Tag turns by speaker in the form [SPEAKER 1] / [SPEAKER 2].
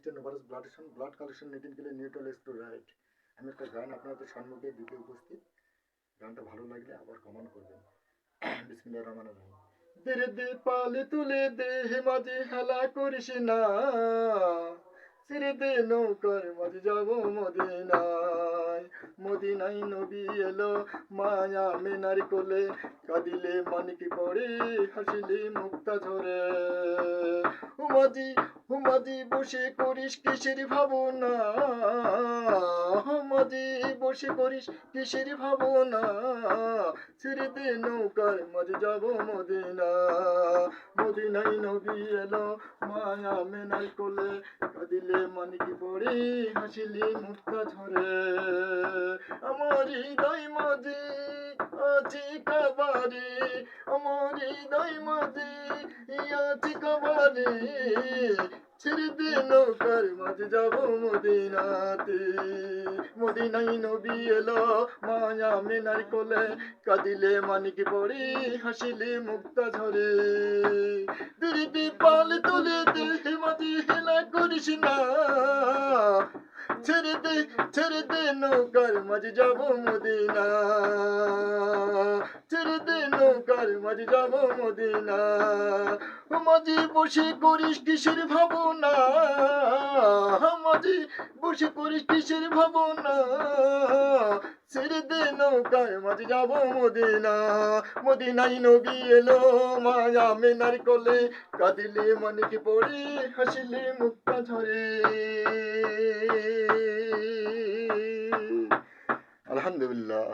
[SPEAKER 1] স্টেনোভারাস blood collection knitting গেলে neutral right. আমি একটা গান আপনাদের সম্মুখে দিতে উপস্থিত। গানটা ভালো লাগলে আবার কমেন্ট করবেন। বিসমিল্লাহির রহমানির রহিম। ধীরে দে পালে তুলে দে হে মাঝে হেলা করিস না, ছেড়ে দে নৌকার মাঝে যাব মদিনায়। মদিনায় নবী এলো মায়া মেনার কোলে, কাঁদিলে মানিক পড়ে হাসিলে মুক্তা ঝরে। হুমাজি হুমাজি বসে করিস কিসের ভাবনা, হুমাজি বসে করিস কিসের ভাবনা, ছেড়ে দে নৌকার মাঝে যাব মদিনা। মদিনায় নবী এলো মায়া মেনার কোলে, কাঁদিলে মানিক পড়ে হাসিলে মুক্তা ঝরে। আমার হৃদয় মাঝে আছে কাবারে, আমার হৃদয় মাঝে আছে কাবারে, ছেড়ে দে নৌকার মাঝে যাব মদিনাতে। মদিনায় নবী এলো মায়া মেনার কোলে, কাঁদিলে মানিক পড়ে হাসিলে মুক্তা ঝরে। দিদি পাল তুলে দে মাঝে হেলা করিস না, ছেড়ে দে নৌকার মাঝে যাব মদিনা, ছেড়ে দে নৌকার মাঝে যাব মদিনা। মাঝে বসে করিস কিসের ভাবনা, মাঝে বসে করিস কিসের ভাবনা, ছেড়ে দে নৌকার মাঝে যাব মদিনা। মদিনায় নবী এলো মায়া মেনার কোলে, কাঁদিলে মানিক পড়ে হাসিলে মুক্তা ঝরে। আলহামদুলিল্লাহ।